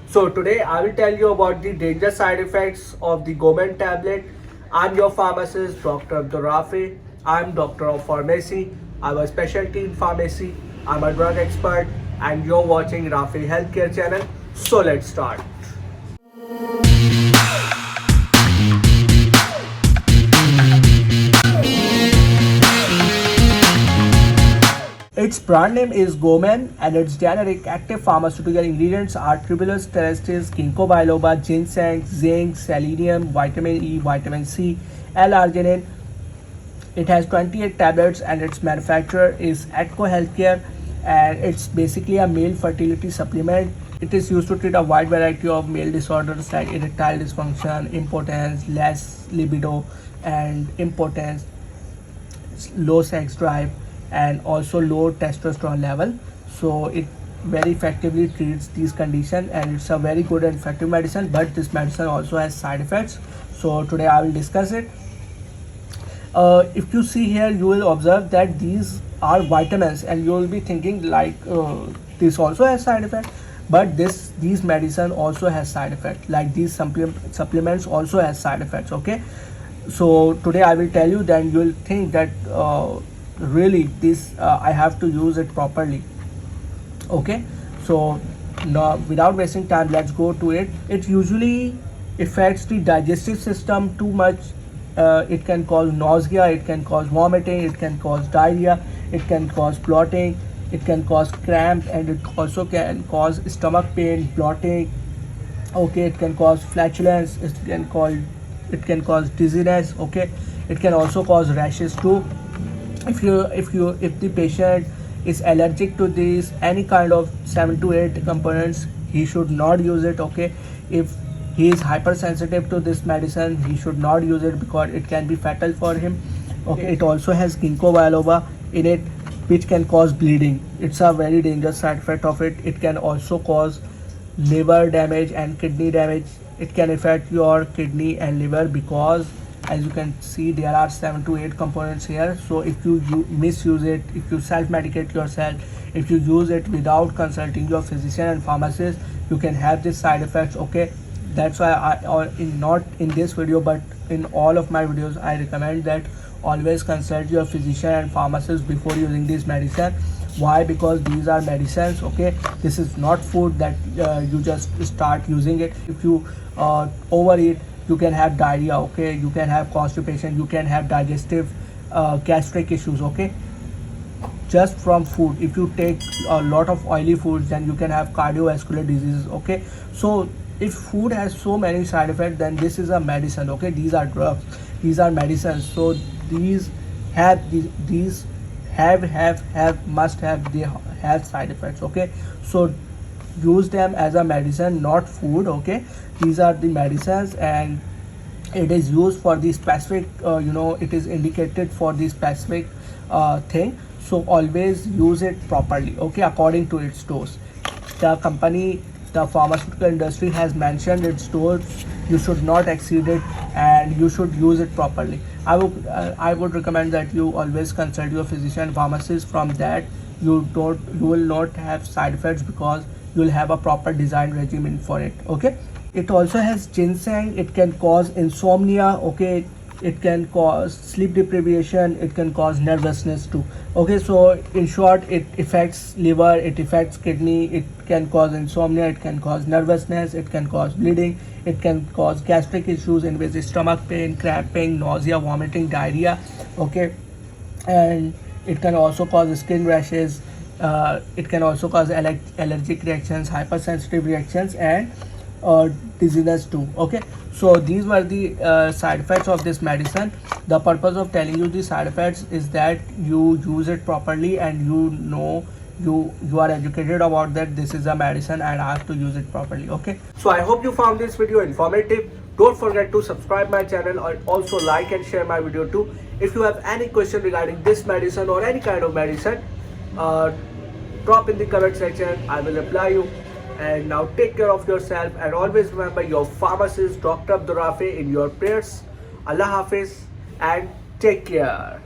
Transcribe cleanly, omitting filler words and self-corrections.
So today I will tell you about the dangerous side effects of the Gomen tablet. I'm your pharmacist, Dr. Abdul Rafi. I'm doctor of pharmacy. I have a specialty in pharmacy. I'm a drug expert and you're watching Rafi Healthcare channel. So let's start. Its brand name is Gomen and its generic active pharmaceutical ingredients are Tribulus terrestris, ginkgo biloba, ginseng, zinc, selenium, vitamin E, vitamin C, L-arginine. It has 28 tablets and its manufacturer is Atco Healthcare, and it's basically a male fertility supplement. It is used to treat a wide variety of male disorders like erectile dysfunction, impotence, less libido and impotence, low sex drive and also low testosterone level. So it very effectively treats these conditions and it's a very good and effective medicine, but this medicine also has side effects. So today I will discuss it. If you see here, you will observe that these are vitamins and you will be thinking like this also has side effect, but these medicine also has side effect, like these supplements also has side effects. Okay, so today I will tell you, then you will think that really this I have to use it properly. Okay, so now without wasting time, let's go to it. It usually affects the digestive system too much. It can cause nausea, it can cause vomiting, it can cause diarrhea, it can cause bloating, it can cause cramp, and it also can cause stomach pain, bloating. Okay, it can cause flatulence, it can cause dizziness. Okay, it can also cause rashes too. If the patient is allergic to these any kind of 7 to 8 components, he should not use it. Okay, if he is hypersensitive to this medicine, he should not use it because it can be fatal for him. Okay, it also has ginkgo biloba in it, which can cause bleeding. It's a very dangerous side effect of it. It can also cause liver damage and kidney damage. It can affect your kidney and liver because as you can see there are 7 to 8 components here. So if you misuse it, if you self medicate yourself, if you use it without consulting your physician and pharmacist, you can have these side effects. Okay, that's why not in this video but in all of my videos I recommend that always consult your physician and pharmacist before using this medicine. Why? Because these are medicines. Okay, this is not food that you just start using it. If you overeat, you can have diarrhea. Okay, you can have constipation, you can have digestive gastric issues. Okay, just from food. If you take a lot of oily foods, then you can have cardiovascular diseases. Okay, so if food has so many side effects, then this is a medicine. Okay, these are drugs, these are medicines. So these have must have, they have side effects. Okay, so use them as a medicine, not food. Okay, these are the medicines and it is used for the specific it is indicated for the specific thing. So always use it properly. Okay, according to its dose. The pharmaceutical industry has mentioned its dose. You should not exceed it and you should use it properly. I would recommend that you always consult your physician pharmacist. From that you will not have side effects because you will have a proper design regimen for it. Okay, it also has ginseng. It can cause insomnia. Okay, it can cause sleep deprivation, it can cause nervousness too. Okay, so in short, it affects liver, it affects kidney, it can cause insomnia, it can cause nervousness, it can cause bleeding, it can cause gastric issues in which stomach pain, cramping, nausea, vomiting, diarrhea. Okay, and it can also cause skin rashes. It can also cause allergic reactions, hypersensitive reactions, and dizziness too. Okay, so these were the side effects of this medicine. The purpose of telling you the side effects is that you use it properly and you are educated about that this is a medicine and I have to use it properly. Okay, so I hope you found this video informative. Don't forget to subscribe my channel and also like and share my video too. If you have any question regarding this medicine or any kind of medicine, drop in the comment section. I will reply you. And now take care of yourself and always remember your pharmacist Dr. Abdul Rafi in your prayers. Allah Hafiz and take care.